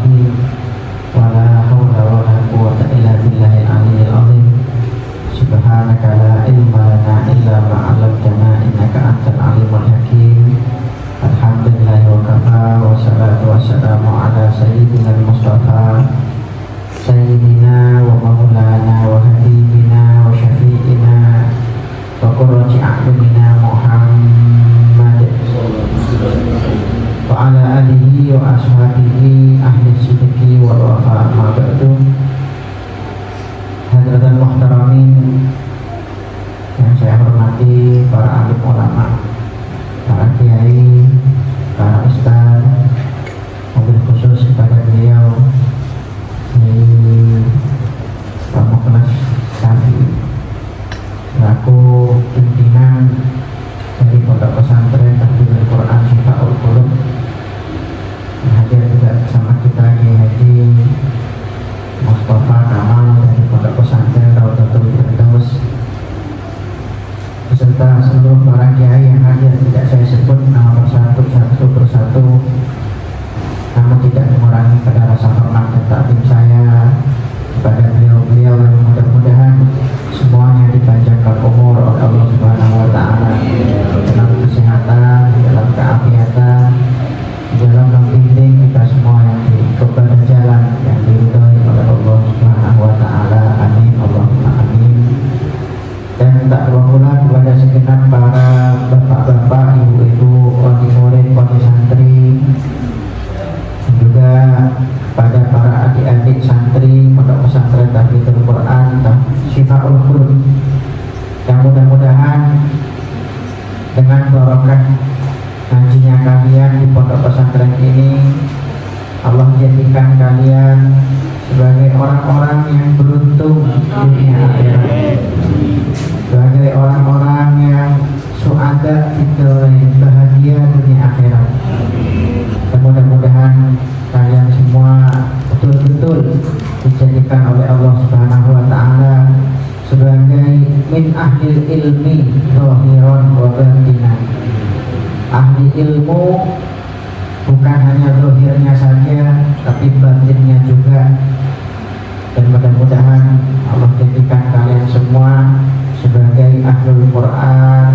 Bismillahirrahmanirrahim. Wala haula wala quwwata illa billahil aliyyil azim. Subhanaka la ilma lana illa ma 'allamtana innaka antal alimul hakim. Alhamdulillahi wa kafa wa salatu wassalamu ala sayyidina al-mustafa sayyidina wa maulana wa habibina wa syafi'ina wa qurrati a'yunina Muhammad wa ala alihi wa ashabihi ahli sidqi wal wafa ma ba'du. Hadratul muhtaramin yang saya hormati, para alim ulama, para kiai, para ustaz, mobil khusus kepada beliau di Pamuknas Syafi selaku pimpinan dari Pondok Pesantren Tahfidzul Quran Syifaul Qulub. Hadir juga bersama kita Kiai Haji Mustafa Kamal dari Pondok Pesantren Raudhatul Firdaus, beserta seluruh para kiai yang hadir. Tidak saya sebut nama persatu satu persatu, namun tidak mengurangi pada rasa hormat dan takdim saya kepada beliau-beliau yang mudah-mudahan semuanya dipanjangkan umur oleh Allah Subhanahu wa taala dalam kesehatan, dalam keafiatan, dalam membimbing kita semua yang kepada jalan yang diridhai oleh Allah Subhanahu wa taala. Amin Allahumma amin. Dan tak lupa pula kepada segenap para bapak-bapak, ibu-ibu, wali murid, wali santri, juga pada para adik-adik santri Pondok Pesantren Tahfidzul Quran Syifaul Qulub, yang mudah-mudahan dengan barokah ngajinya kalian di pondok pesantren ini, Allah jadikan kalian sebagai orang-orang yang beruntung dunia akhirat, sebagai orang-orang yang su'ada fitdarain, bahagia dunia akhirat. Dan mudah-mudahan kalian semua betul-betul dijadikan oleh Allah Subhanahu wa taala sebagai min ahlil ilmi zahiran wa batinan, ahli ilmu bukan hanya zahirnya saja tapi batinnya juga. Dan mudah-mudahan Allah jadikan kalian semua sebagai ahlul Quran,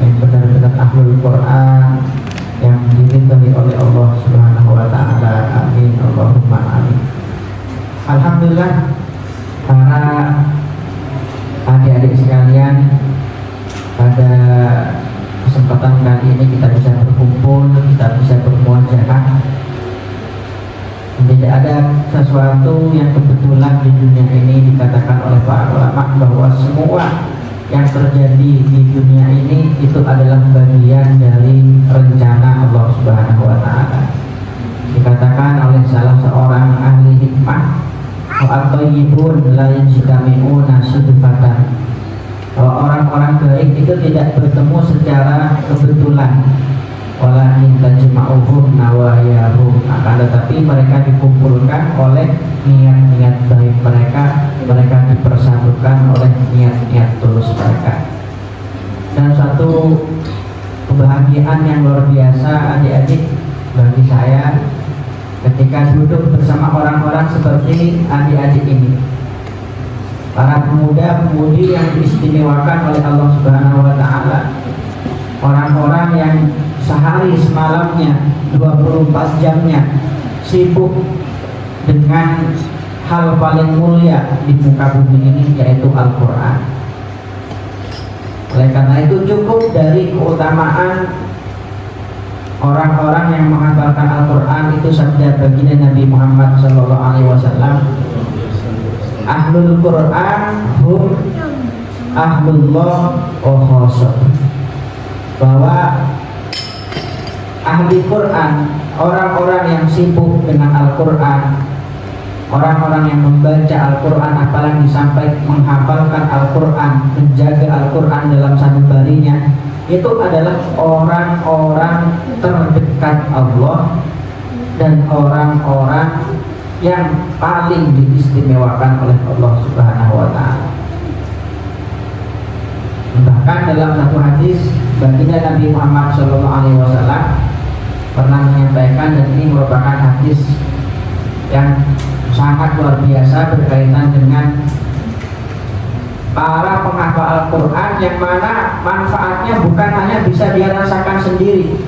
yang benar-benar ahlul Quran, yang diridhai oleh Allah Subhanahu wa taala. Amin Allahumma amin. Alhamdulillah, para adik-adik sekalian, pada kesempatan kali ini kita bisa berkumpul, kita bisa bermuajahah. Tidak ada sesuatu yang kebetulan di dunia ini. Dikatakan oleh para ulama bahwa semua yang terjadi di dunia ini itu adalah bagian dari rencana Allah Subhanahu wa taala. Dikatakan oleh salah seorang ahli hikmah, wa at-thayyibun la yajtami'una sudfatan, bahwa orang-orang baik itu tidak bertemu secara kebetulan, walakin tajma'uhum nawayahum, akan tetapi mereka dikumpulkan oleh niat-niat baik mereka, mereka dipersatukan oleh niat-niat tulus mereka. Dan satu kebahagiaan yang luar biasa adik-adik bagi saya ketika duduk bersama orang-orang seperti adik-adik ini, para pemuda-pemudi yang diistimewakan oleh Allah Subhanahu wa taala, orang-orang yang sehari semalamnya 24 jamnya sibuk dengan hal paling mulia di muka bumi ini, yaitu Al-Quran. Oleh karena itu cukup dari keutamaan orang-orang yang menghafalkan Al-Quran itu sabda baginda Nabi Muhammad SAW, ahlul Quran hum ahlullah wa khasab, bahwa ahli Quran, orang-orang yang sibuk dengan Al-Quran, orang-orang yang membaca Al-Quran, apalagi sampai menghafalkan Al-Quran, menjaga Al-Quran dalam sanubarinya, itu adalah orang-orang terdekat Allah dan orang-orang yang paling diistimewakan oleh Allah Subhanahu wa taala. Bahkan dalam satu hadis baginda Nabi Muhammad SAW pernah menyampaikan, dan ini merupakan hadis yang sangat luar biasa berkaitan dengan para penghafal Al-Quran, yang mana manfaatnya bukan hanya bisa dia rasakan sendiri.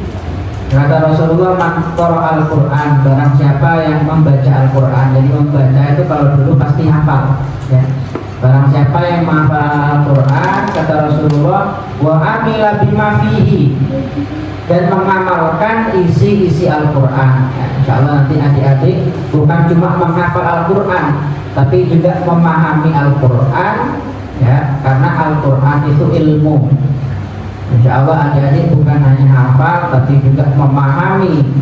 Kata Rasulullah, man qara Al-Quran, barang siapa yang membaca Al-Quran. Jadi membaca itu kalau dulu pasti hafal, ya. Barang siapa yang menghafal Al-Quran, kata Rasulullah, wa amila bima fihi, dan mengamalkan isi-isi Al-Quran, ya, insya Allah nanti adik-adik bukan cuma menghafal Al-Quran, tapi juga memahami Al-Quran, ya, karena Al-Quran itu ilmu. Insya Allah adik-adik bukan hanya hafal, tapi juga memahami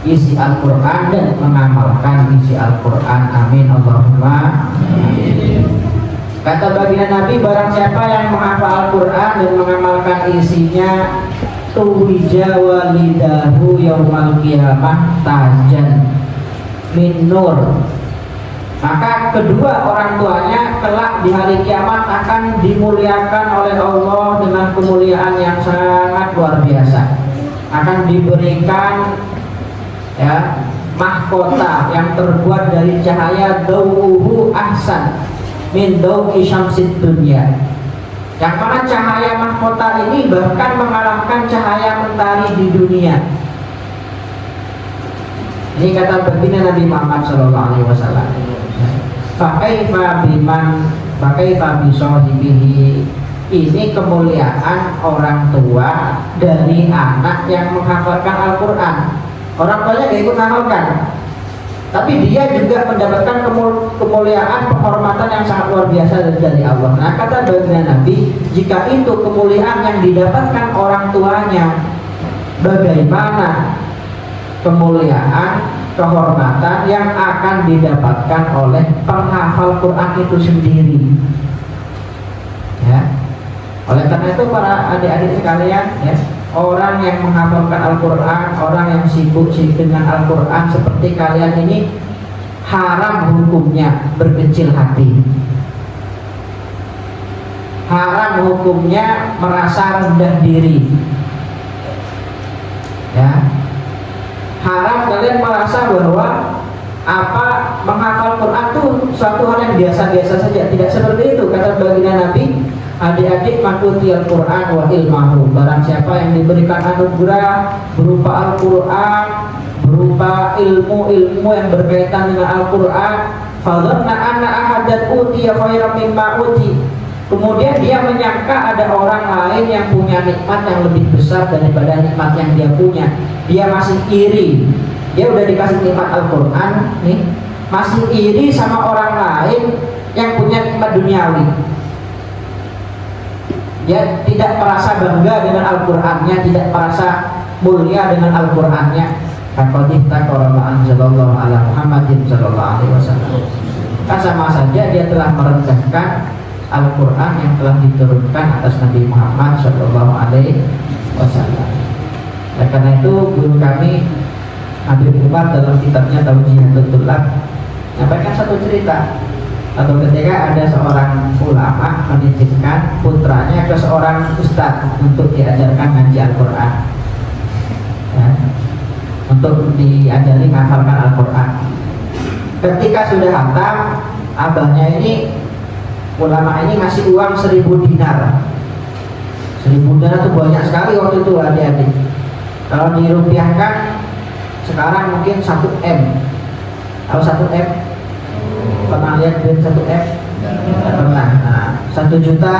isi Al-Quran dan mengamalkan isi Al-Quran. Amin Allahumma amin. Kata baginda Nabi, barang siapa yang menghafal Al-Quran dan mengamalkan isinya, tuwija walidahu yaumal qiyamah tajan min nur, maka kedua orang tuanya kelak di hari kiamat akan dimuliakan oleh Allah dengan kemuliaan yang sangat luar biasa. Akan diberikan, ya, mahkota yang terbuat dari cahaya dau'uhu ahsan min dau'i syamsid dunya, yang mana cahaya mahkota ini bahkan mengalahkan cahaya mentari di dunia. Ini kata baginda Nabi Muhammad SAW. Fakaifa bisahibihi, ini kemuliaan orang tua dari anak yang menghafalkan Al-Quran. Orang tuanya gak ikut menghafalkan, tapi dia juga mendapatkan kemuliaan, penghormatan yang sangat luar biasa dari Allah. Nah, kata baginda Nabi, jika itu kemuliaan yang didapatkan orang tuanya, bagaimana kemuliaan, kehormatan yang akan didapatkan oleh penghafal Quran itu sendiri, ya. Oleh karena itu para adik-adik sekalian, ya, orang yang menghafalkan Al-Quran, orang yang sibuk dengan Al-Quran seperti kalian ini, haram hukumnya berkecil hati, haram hukumnya merasa rendah diri, ya. Haram kalian merasa bahwa menghafal Quran itu suatu hal yang biasa-biasa saja. Tidak seperti itu. Kata baginda Nabi, adik-adik matuti Al-Quran wa ilmahu, barang siapa yang diberikan anugerah berupa Al-Quran, berupa ilmu-ilmu yang berkaitan dengan Al-Quran, fadhanna anna ahadan utiya khairan mimma uti, kemudian dia menyangka ada orang lain yang punya nikmat yang lebih besar daripada nikmat yang dia punya. Dia masih iri. Dia udah dikasih nikmat Al-Quran nih, masih iri sama orang lain yang punya nikmat duniawi. Dia tidak merasa bangga dengan Al-Qurannya, tidak merasa mulia dengan Al-Qurannya. Faqadih taqara ma anzalallahu ala Muhammadin sallallahu alaihi wasallam. Sama saja dia telah merendahkan Al-Quran yang telah diturunkan atas Nabi Muhammad sallallahu alaihi wasallam. Nah, karena itu guru kami Habib Umar dalam kitabnya Taujihatul Tulab menyampaikan satu cerita. Atau ketika ada seorang ulama menitipkan putranya ke seorang ustadz untuk diajarkan ngaji Al-Quran, ya, untuk diajari menghafalkan Al-Quran. Ketika sudah hatam, abahnya ini, ulama ini ngasih uang 1.000 dinar. 1.000 dinar itu banyak sekali waktu itu adik-adik. Kalau dirupiahkan sekarang mungkin 1 M. Kalau 1 M, pernah lihat duit 1 M? Pernah. Nah, 1 juta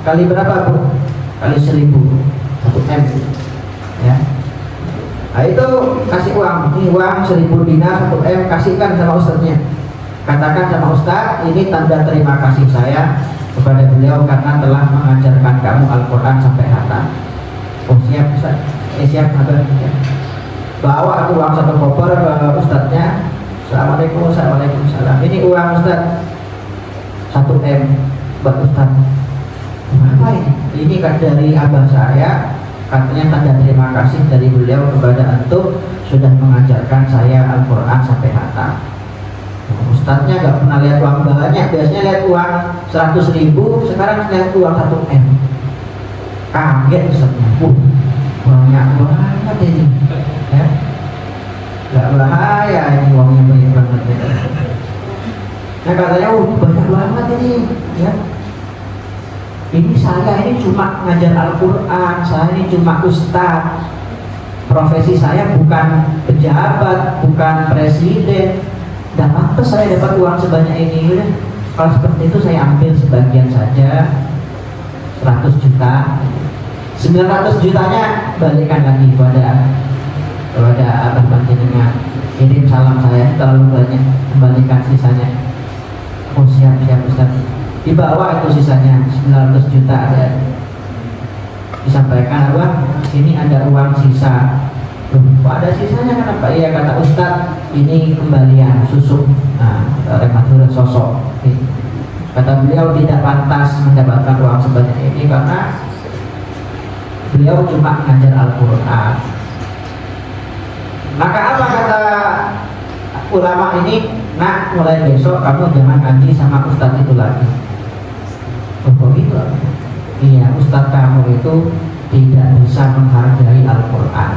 kali berapa, Bu? Kali 1.000, 1 M, ya. Nah, itu kasih uang. Ini uang 1.000 dinar, 1 M, kasihkan sama ustadznya. Katakan sama ustadz, ini tanda terima kasih saya kepada beliau karena telah mengajarkan kamu Al-Quran sampai hatam. Oh, siap ustadz. Siap, ya. Bawa aku uang 1 koper ke ustadznya. Assalamualaikum, Waalaikumsalam. Ini uang ustadz 1 M buat ustadz. Apa ini? Ini kan dari abah saya, katanya tanda terima kasih dari beliau kepada antum sudah mengajarkan saya Al-Quran sampai hatam. Ustadznya gak pernah lihat uang banyak, biasanya lihat uang 100.000, sekarang lihat uang 1 M. Kaget ustadznya. Banyak banget ini, ya. Gak bahaya ini uangnya banyak banget, ya. Nah katanya, banyak banget ini, ya. Ini saya ini cuma ngajar Al-Quran, saya ini cuma ustaz. Profesi saya bukan pejabat, bukan presiden. Dan apa saya dapat uang sebanyak ini? Udah. Kalau seperti itu saya ambil sebagian saja, 100 juta. 900 jutanya balikan lagi kepada abah panjenengan. Kirim salam saya terlalu banyak, kembalikan sisanya. Oh siap Ustaz. Dibawa itu sisanya 900 juta ada. Disampaikan abah, ini ada uang sisa. Kok ada sisanya kenapa? Iya kata Ustaz, ini kembalian susuk. Nah, rematur sosok. Kata beliau tidak pantas mendapatkan uang sebanyak ini karena beliau cuma ngajar Al-Quran. Maka apa kata ulama ini? Nah, mulai besok kamu jangan ngaji sama ustadz itu lagi. Oh gitu? Iya, ustadz kamu itu tidak bisa menghargai Al-Quran,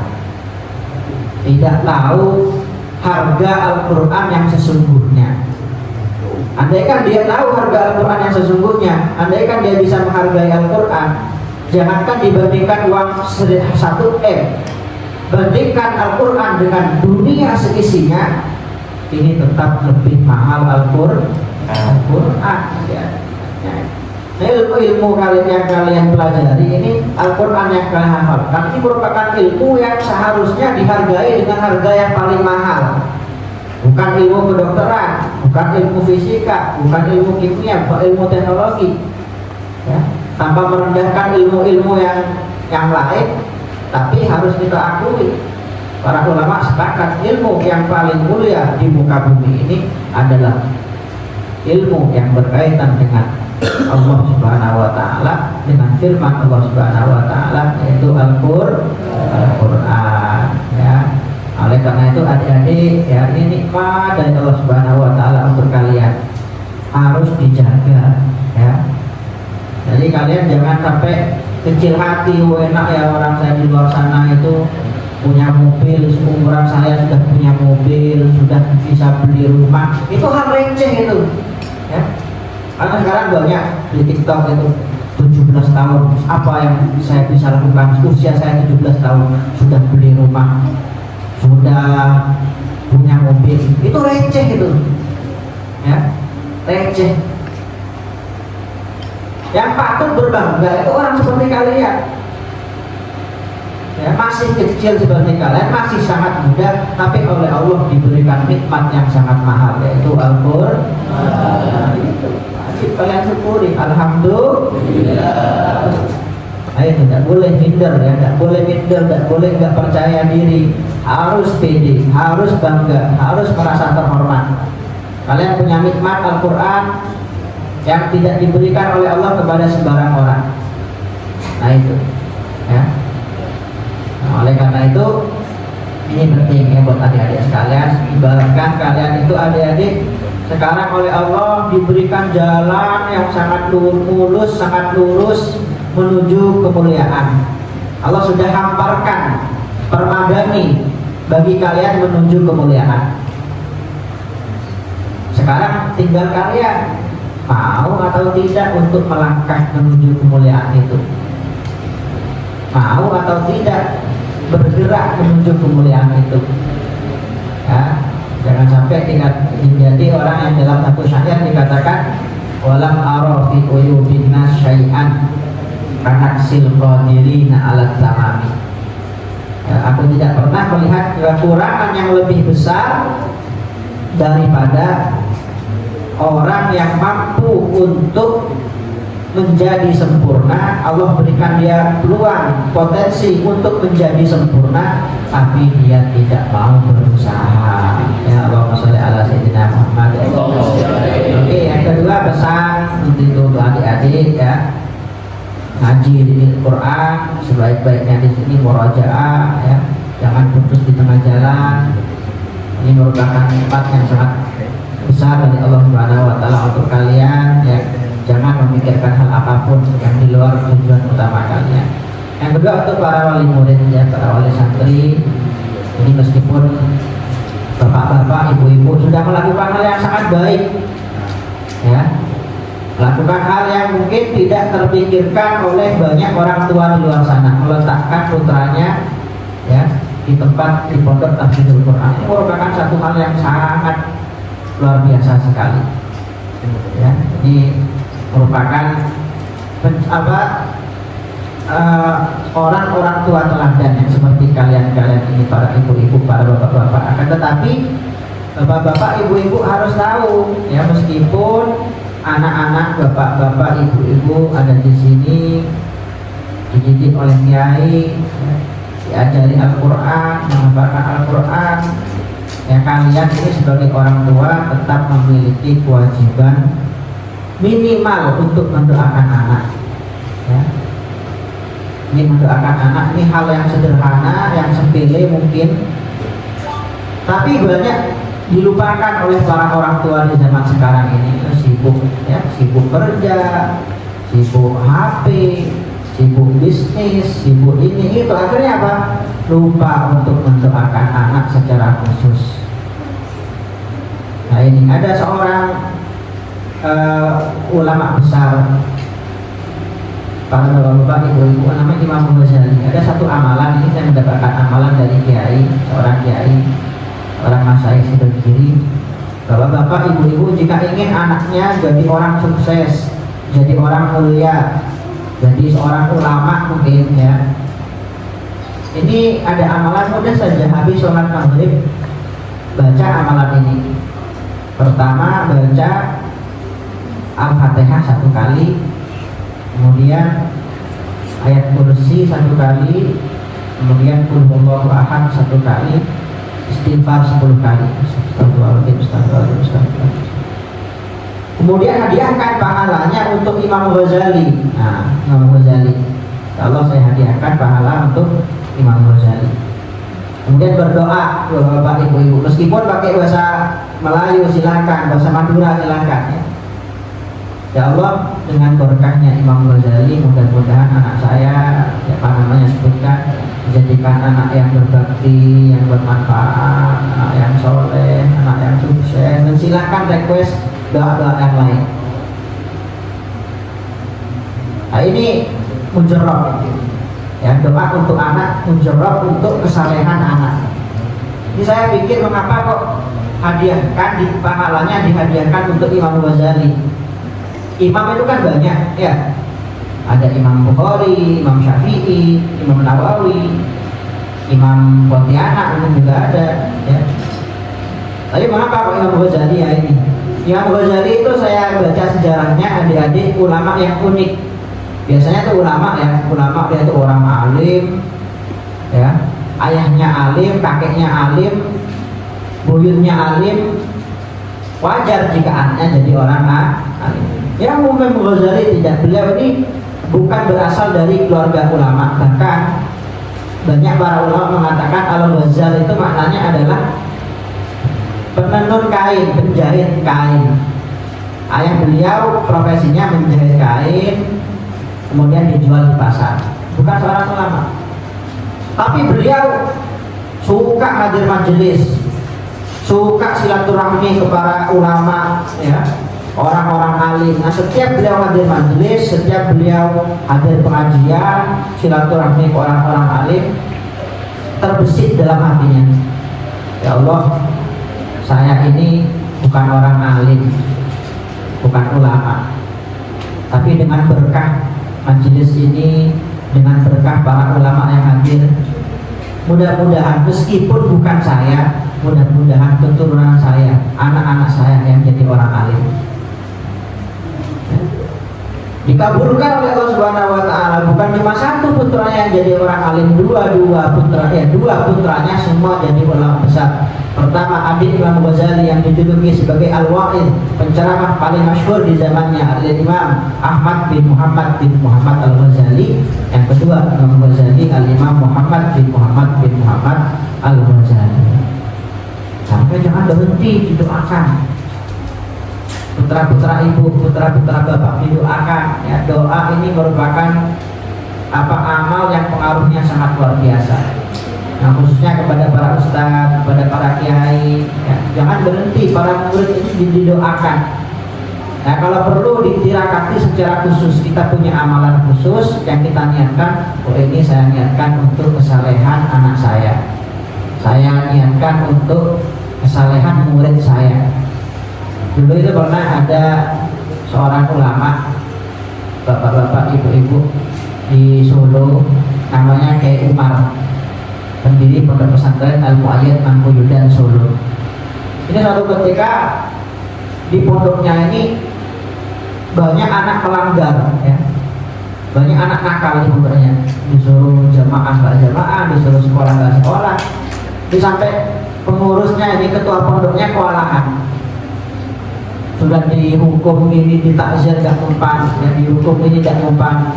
tidak tahu harga Al-Quran yang sesungguhnya. Andaikan dia tahu harga Al-Quran yang sesungguhnya, andaikan dia bisa menghargai Al-Quran, jangankan dibandingkan uang 1 M, bandingkan Al-Quran dengan dunia seisinya, ini tetap lebih mahal Al-Quran. Ya. Ilmu kalian yang kalian pelajari ini, Al-Quran yang kalian hafalkan, ini merupakan ilmu yang seharusnya dihargai dengan harga yang paling mahal. Bukan ilmu kedokteran, bukan ilmu fisika, bukan ilmu kimia, bukan ilmu teknologi, ya. Tanpa merendahkan ilmu-ilmu yang lain, tapi harus kita akui, para ulama sepakat ilmu yang paling mulia di muka bumi ini adalah ilmu yang berkaitan dengan Allah Subhanahu wa Ta'ala, dengan firman Allah Subhanahu wa Ta'ala, yaitu Al-Quran, ya. Oleh karena itu adik-adik, ya, ini nikmat dari Allah Subhanahu wa Ta'ala untuk kalian, harus dijaga, ya. Jadi kalian jangan sampai kecil hati, enak ya orang saya di luar sana itu punya mobil, seumuran saya sudah punya mobil, sudah bisa beli rumah. Itu hal receh itu, ya. Karena sekarang banyak di TikTok itu 17 tahun, apa yang saya bisa lakukan? Usia saya 17 tahun sudah beli rumah, sudah punya mobil. Itu receh itu, ya, receh. Yang patut berbangga itu orang seperti kalian, ya, masih kecil seperti kalian, masih sangat muda, tapi oleh Allah diberikan nikmat yang sangat mahal, yaitu Al-Quran. Itu wajib kalian syukuri. Alhamdulillah. Nah, itu tidak boleh minder, ya, tidak boleh minder, tidak boleh nggak percaya diri, harus pede, harus bangga, harus merasa terhormat. Kalian punya nikmat Al-Quran yang tidak diberikan oleh Allah kepada sembarang orang. Nah itu, ya. Nah, oleh karena itu ini penting ya buat adik-adik sekalian. Ibaratkan kalian itu adik-adik sekarang oleh Allah diberikan jalan yang sangat mulus, sangat lurus menuju kemuliaan. Allah sudah hamparkan permadani bagi kalian menuju kemuliaan. Sekarang tinggal kalian mau atau tidak untuk melangkah menuju kemuliaan itu, mau atau tidak bergerak menuju kemuliaan itu, ya. Jangan sampai tinggal menjadi orang yang dalam satu syair dikatakan walam ara fi uyubin nas syai'an kanaksil qadirina ala tamami, ya, aku tidak pernah melihat kekurangan yang lebih besar daripada orang yang mampu untuk menjadi sempurna. Allah berikan dia peluang, potensi untuk menjadi sempurna, tapi dia tidak mau berusaha. Ya, Allahumma sholli ala sayyidina Muhammad. Oke, yang kedua pesan untuk adik-adik, ya, ngaji di Al-Quran sebaik-baiknya di sini murajaah, ya, jangan putus di tengah jalan. Ini merupakan nikmat yang sangat besar dari Allah Subhanahu wa Ta'ala untuk kalian, ya. Jangan memikirkan hal apapun yang di luar tujuan utama kalian. Yang kedua untuk para wali murid, ya, para wali santri, ini meskipun bapak-bapak, ibu-ibu sudah melakukan hal yang sangat baik, melakukan hal yang mungkin tidak terpikirkan oleh banyak orang tua di luar sana, meletakkan putranya ya di tempat di pondok tahfidzul Quran. Ini merupakan satu hal yang sangat luar biasa sekali. Ya, ini merupakan orang-orang tua teladan yang seperti kalian-kalian ini, para ibu-ibu, para bapak-bapak. Akan tetapi bapak-bapak, ibu-ibu harus tahu ya, meskipun anak-anak, bapak-bapak, ibu-ibu ada di sini dididik oleh kiai, ya, diajari Al-Quran, menghafalkan Al-Quran, ya kalian ini sebagai orang tua tetap memiliki kewajiban minimal untuk mendoakan anak. Ya. Ini mendoakan anak, ini hal yang sederhana, yang sepele mungkin, tapi banyak dilupakan oleh para orang tua di zaman sekarang ini. Sibuk ya, sibuk kerja, sibuk HP, sibuk bisnis, sibuk ini itu, akhirnya apa? Lupa untuk mendoakan anak secara khusus. Nah ini ada seorang ulama besar, para bapak-bapak, ibu-ibu, namanya Imam Ghazali. Ada satu amalan, ini saya mendapatkan amalan dari kiai, seorang kiai, orang masyayikh sebelah kiri, bahwa bapak, ibu-ibu jika ingin anaknya jadi orang sukses, jadi orang mulia, jadi seorang ulama mungkin ya, ini ada amalan mudah saja. Habis sholat maghrib baca amalan ini. Pertama baca Al-Fatihah 1 kali, kemudian ayat kursi 1 kali, kemudian qul huwallahu ahad 1 kali, istighfar 10 kali. Kemudian hadiahkan pahalanya untuk Imam Ghazali. Nah, Imam Ghazali, Allah saya hadiahkan pahala untuk Imam Ghazali. Kemudian berdoa, bapak ibu-ibu, meskipun pakai bahasa Melayu silakan, bahasa Madura silakan ya. Ya Allah, dengan berkahnya Imam Ghazali, mudah-mudahan anak saya, ya, apa namanya sebutkan, menjadikan anak yang berbakti, yang bermanfaat, anak yang soleh, anak yang sukses. Dan silakan request doa-doa yang lain. Nah ini mujarab, ya, doa untuk anak, mujarab untuk kesalehan anak. Ini saya pikir mengapa kok hadiahkan, pahalanya dihadiahkan untuk Imam Ghazali. Imam itu kan banyak ya, ada Imam Bukhari, Imam Syafi'i, Imam Nawawi, Imam Pontianak mungkin juga ada ya. Tapi mengapa kok Imam Ghazali ya ini? Imam Ghazali itu saya baca sejarahnya, adik-adik ulama yang unik. Biasanya tuh ulama ya, ulama dia itu orang alim ya, ayahnya alim, kakeknya alim, buyutnya alim. Wajar jika anaknya jadi orang alim. Yang Imam Ghazali tidak, beliau ini bukan berasal dari keluarga ulama. Bahkan banyak para ulama mengatakan Al-Ghazali itu maknanya adalah penenun kain, penjahit kain. Ayah beliau profesinya menjahit kain, kemudian dijual di pasar. Bukan seorang ulama, tapi beliau suka hadir majelis, suka silaturahmi kepada ulama ya, orang-orang alim. Nah setiap beliau hadir majelis, setiap beliau hadir pengajian, silaturahmi ke orang-orang alim, terbesit dalam hatinya, ya Allah, saya ini bukan orang alim, bukan ulama, tapi dengan berkah majelis ini, dengan berkah para ulama yang hadir, mudah-mudahan meskipun bukan saya, mudah-mudahan keturunan saya, anak-anak saya yang jadi orang alim. Dikabulkan oleh Allah Subhanahu wa taala. Bukan cuma satu putranya yang jadi orang alim, dua putranya semua jadi ulama besar. Pertama adik Imam Ghazali yang dijuluki sebagai Al-Wa'id, penceramah paling masyhur di zamannya, Al-Imam Ahmad bin Muhammad bin Muhammad Al-Ghazali. Yang kedua Imam Ghazali Al-Imam Muhammad bin Muhammad bin Muhammad Al-Ghazali. Sampai jangan berhenti didoakan. Putra-putra ibu, putra-putra bapak didoakan ya. Doa ini merupakan amal yang pengaruhnya sangat luar biasa. Nah khususnya kepada para ustadz, kepada para kiai ya. Jangan berhenti, para murid ini didoakan. Nah, kalau perlu ditirakati secara khusus, kita punya amalan khusus yang kita niatkan. Oh, ini saya niatkan untuk kesalehan anak saya niatkan untuk kesalehan murid saya. Dulu itu pernah ada seorang ulama, bapak-bapak, ibu-ibu di Solo, namanya Kiai Umar, pendiri Pondok Pesantren Al-Mu'ayyad Mangkuyudan Solo. Ini suatu ketika di pondoknya ini banyak anak pelanggar, ya, banyak anak nakal di pondoknya, disuruh jamaah nggak jamaah, disuruh sekolah nggak sekolah, sampai pengurusnya ini, ketua pondoknya kewalahan. Sudah dihukum ini, ditakzir nggak mempan, ya, dihukum ini nggak mempan,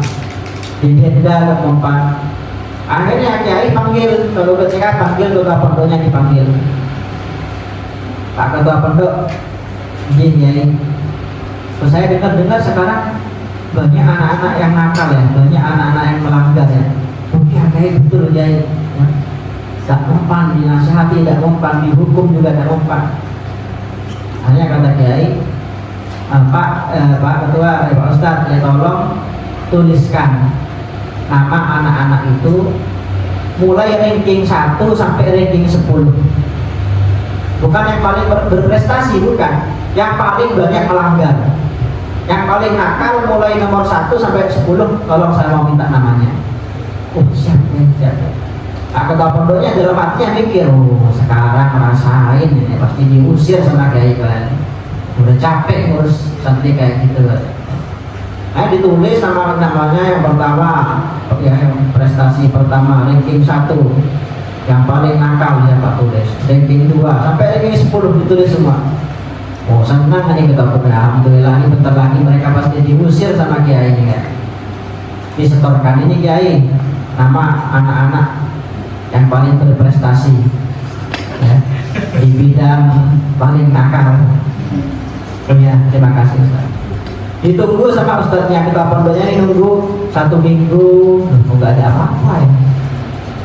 didenda nggak mempan. Akhirnya Kiai panggil, kalau ketika panggil ketua pondoknya, dipanggil, Pak Ketua Pondok, izin Kiai, saya dengar sekarang banyak anak-anak yang nakal, ya, banyak anak-anak yang melanggar, ya. Oke, Kiai, betul Kiai, ya. Gak mempan, dinasihati gak mempan, dihukum juga gak mempan. Hanya kata Kiai, Pak Ketua, Pak Ustadz, ya tolong tuliskan nama anak-anak itu mulai ranking 1 sampai ranking 10. Bukan yang paling berprestasi, bukan, yang paling banyak melanggar, yang paling nakal mulai nomor 1 sampai 10. Tolong saya mau minta namanya. Oh, siap. Nah, ketua pondoknya dalam hatinya mikir, oh sekarang rasain ini pasti diusir sama Kiai kalian, udah capek ngurus santri kayak gitu. Nah, ditulis namanya yang pertama, ya, yang prestasi pertama ranking 1, yang paling nakal ya Pak, tulis ranking 2 sampai ranking 10 ditulis semua. Oh, senang nih ketua pondok, alhamdulillah, ini bentar lagi mereka pasti diusir sama Kiai ini, kan. Disetorkan ini Kiai nama anak-anak yang paling berprestasi, ya, di bidang paling nakal. Ya, terima kasih Ustaz. Ditunggu sama Ustaznya, ketua pondoknya ini nunggu 1 minggu, nggak ada apa-apa, ya.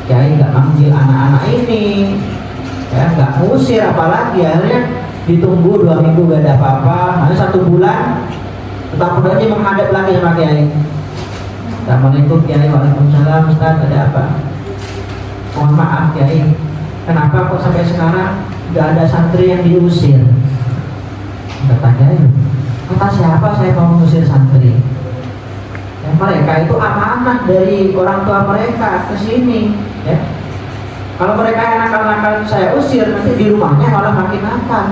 Kiai nggak manggil anak-anak ini, ya, nggak ngusir apalagi. Akhirnya ditunggu 2 minggu nggak ada apa-apa. Hanya 1 bulan, ketua pondoknya menghadap lagi sama Kiai. Assalamualaikum Kiai. Waalaikumsalam Ustaz, ada apa? Mohon maaf Kiai, kenapa kok sampai sekarang nggak ada santri yang diusir? Kata Kiai, kata siapa saya mau mengusir santri? Ya, mereka itu amanah dari orang tua mereka ke sini, ya. Kalau mereka yang nakal-nakal saya usir, nanti di rumahnya malah makin nakal.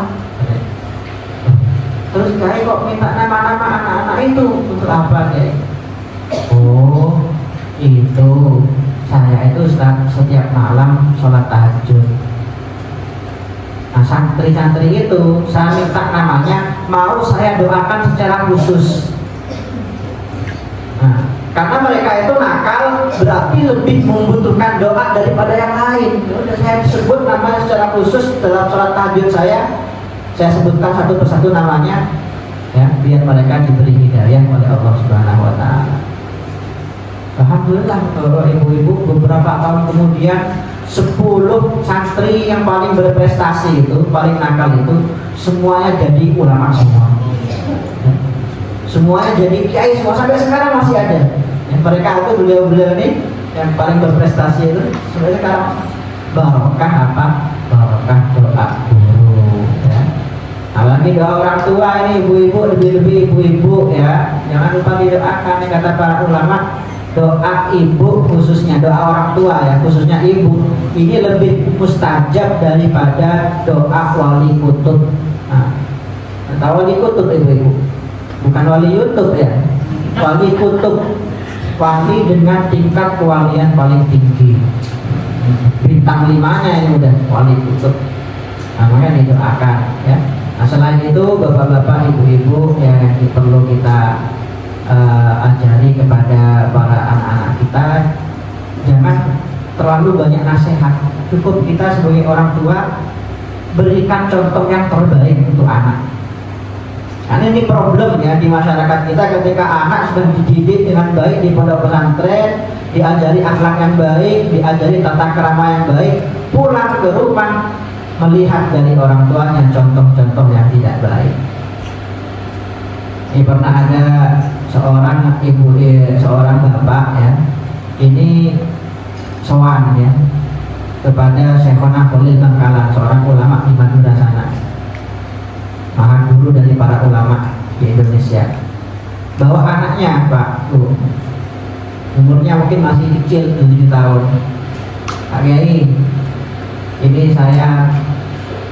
Terus Kiai kok minta nama-nama anak-anak itu untuk apa, Kiai? Oh, itu saya itu setiap malam sholat tahajud. Nah, santri-santri itu saya minta namanya, mau saya doakan secara khusus. Nah, karena mereka itu nakal, berarti lebih membutuhkan doa daripada yang lain. Udah saya sebut namanya secara khusus dalam sholat tahajud saya sebutkan satu persatu namanya, ya, biar mereka diberi hidayah oleh Allah Subhanahu Wa Taala. Alhamdulillah, kalau ibu-ibu beberapa tahun kemudian 10 santri yang paling berprestasi itu, paling nakal itu, semuanya jadi ulama semua. Semuanya jadi kiai semua, sampai sekarang masih ada. Yang mereka itu beliau-beliau ini yang paling berprestasi itu sebenarnya sekarang barokah apa? Barokah doa guru, ya. Apalagi doa orang tua ini, ibu-ibu, lebih-lebih ibu-ibu, ya. Jangan lupa didoakan, yang kata para ulama, doa ibu khususnya, doa orang tua, ya, khususnya ibu, ini lebih mustajab daripada doa wali kutub. Nah, tahu wali kutub ibu-ibu? Bukan wali YouTube, ya, wali kutub, wali dengan tingkat kewalian paling tinggi, bintang 5-nya ini udah wali kutub. Namanya didoakan, ya. Nah, selain itu bapak-bapak, ibu-ibu, ya, yang perlu kita ajari kepada para anak-anak kita, jangan terlalu banyak nasihat. Cukup kita sebagai orang tua berikan contoh yang terbaik untuk anak. Karena ini problem, ya, di masyarakat kita, ketika anak sudah dididik dengan baik di pondok pesantren, diajari akhlak yang baik, diajari tata krama yang baik, pulang ke rumah melihat dari orang tuanya contoh-contoh yang tidak baik. Ini pernah ada seorang bapak ya, ini sowan ya kepada Syekhona Khalil Bangkalan, seorang ulama di Madura sana, maha guru dari para ulama di Indonesia. Bawa anaknya Pak, umurnya mungkin masih kecil, 7 tahun. Pak Kiai, ini saya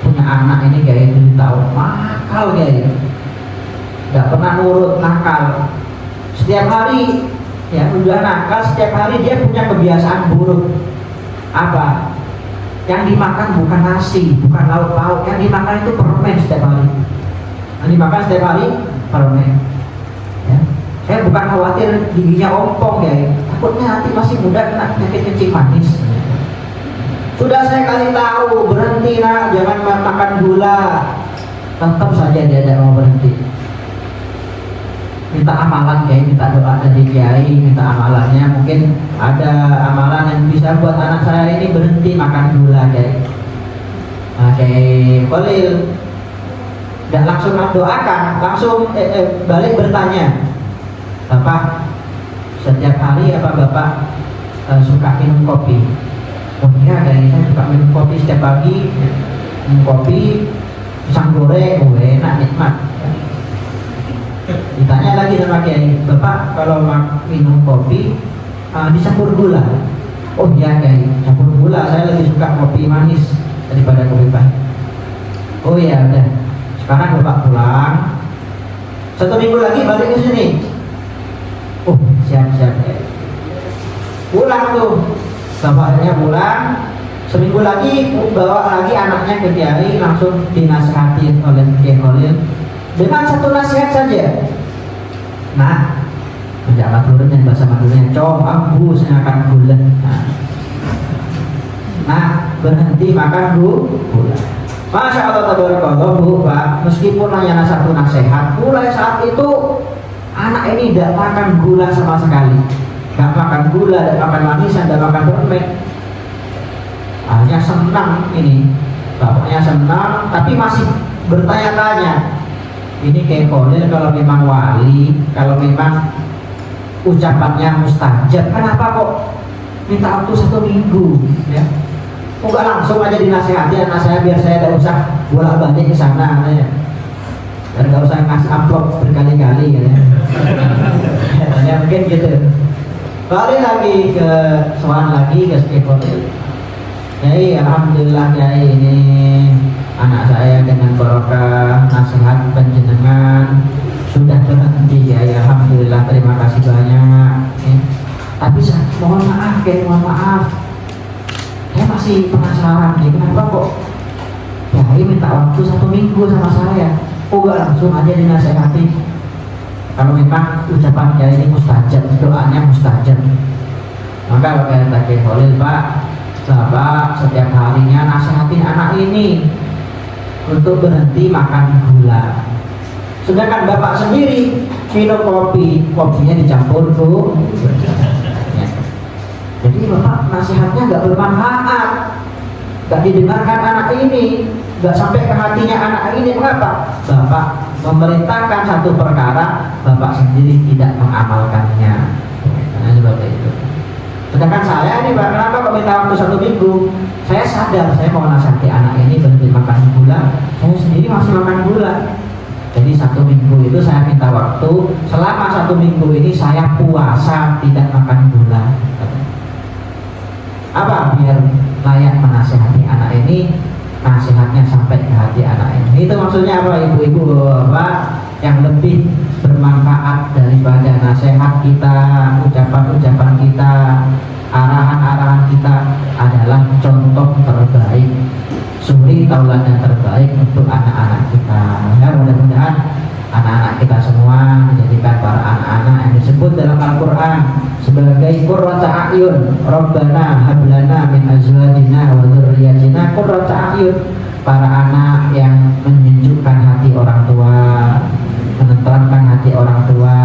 punya anak ini Kiai 7 tahun, nakal Kiai, nggak pernah nurut, nakal. Setiap hari ya udah nakal, setiap hari dia punya kebiasaan buruk. Apa? Yang dimakan bukan nasi, bukan lauk pauk, yang dimakan itu permen setiap hari. Yang dimakan setiap hari permen. Ya. Saya bukan khawatir giginya ompong ya, takutnya nanti masih muda kena penyakit kencing manis. Sudah saya kasih tahu, berhenti nak, jangan makan gula. Tetap saja dia tidak mau berhenti. Minta amalan Kiai, minta doa dari Kiai, minta amalannya. Mungkin ada amalan yang bisa buat anak saya ini berhenti makan gula Kiai. Nah, Kiai Khalil tidak langsung doakan, langsung balik bertanya, Bapak setiap hari apa Bapak suka minum kopi? Oh iya Kiai, saya suka minum kopi setiap pagi, minum kopi, pisang goreng, enak, nikmat. Ditanya lagi sama Kiai, Bapak kalau minum kopi dicampur gula? Oh iya Kiai, campur gula, saya lebih suka kopi manis daripada kopi pahit. Oh iya udah, sekarang Bapak pulang, 1 minggu lagi balik ke sini. Oh siap-siap Kiai. Pulang tuh, bapaknya pulang, seminggu lagi bawa lagi anaknya ke Kiai, langsung dinasihati oleh Kiai Khalil dengan 1 nasihat saja. Nah, menjaga turun yang bahasa Maduranya, cong ambu saya akan gula. Nah, berhenti makan gula. Masya Allah tabarakallah Bu, Pak, meskipun hanya 1 nasihat, mulai saat itu anak ini tidak makan gula sama sekali. Tidak makan gula, tidak makan manisan, tidak makan permen. Hanya senang ini, bapaknya senang, tapi masih bertanya-tanya. Ini Kiai Khalil kalau memang wali, kalau memang ucapannya mustajab, kenapa kok minta waktu 1 minggu ya? Kok gak langsung aja dinasihati anak saya biar saya tidak usah bolak-balik ke sana ya. Dan gak usah ngasih amplop berkali-kali ya. Ya mungkin gitu. Balik lagi ke soal lagi ke Kiai Khalil. Kiai, alhamdulillah Kiai, ini anak saya dengan barokah nasihat panjenengan sudah berhenti ya, alhamdulillah, terima kasih banyak ya. Tapi mohon maaf Kiai, mohon maaf, saya masih penasaran ya, kenapa kok Kiai minta waktu 1 minggu sama saya, kok gak langsung aja dinasihati? Kalau memang ucapan Kiai ini mustajab, doanya mustajab, maka kata Kiai Khalil, Pak, Bapak setiap harinya nasihatin anak ini untuk berhenti makan gula. Sedangkan Bapak sendiri minum kopi, kopinya dicampur tuh. Ya. Jadi Bapak nasihatnya nggak bermanfaat, nggak didengarkan anak ini, nggak sampai ke hatinya anak ini. Mengapa? Bapak memerintahkan 1 perkara, Bapak sendiri tidak mengamalkannya. Nah, seperti itu. Sedangkan saya ini Pak, kenapa kok minta waktu 1 minggu? Saya sadar saya mau nasihati anak ini berhenti makan gula, saya sendiri masih makan gula. Jadi 1 minggu itu saya minta waktu, selama 1 minggu ini saya puasa tidak makan gula. Apa? Biar layak menasihati anak ini, nasihatnya sampai ke hati anak ini. Itu maksudnya apa ibu-ibu, Bapak? Yang lebih bermanfaat daripada nasihat kita, ucapan-ucapan kita, arahan-arahan kita adalah contoh terbaik, suri tauladan terbaik untuk anak-anak kita. Ya, mudah-mudahan anak-anak kita semua menjadikan para anak-anak yang disebut dalam Al-Quran sebagai qurrata a'yun. Rabbana hablana min azwajina wa dzurriyyatina qurrata a'yun. Para anak yang menyejukkan hati orang tua, menenteramkan hati orang tua,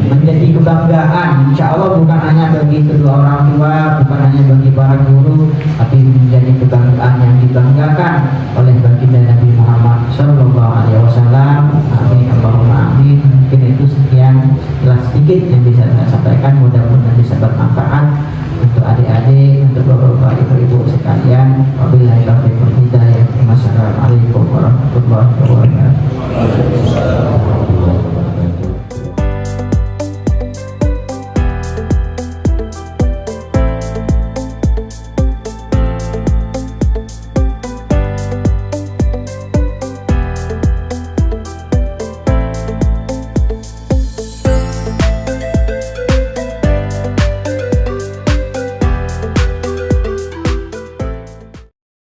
menjadi kebanggaan, insya Allah bukan hanya bagi kedua orang tua, bukan hanya bagi para guru, tapi menjadi kebanggaan yang dibanggakan oleh baginda Nabi Muhammad Sallallahu Alaihi Wasallam. Amin, Allahumma amin. Mungkin sedikit yang bisa saya sampaikan, mudah-mudahan bisa bermanfaat.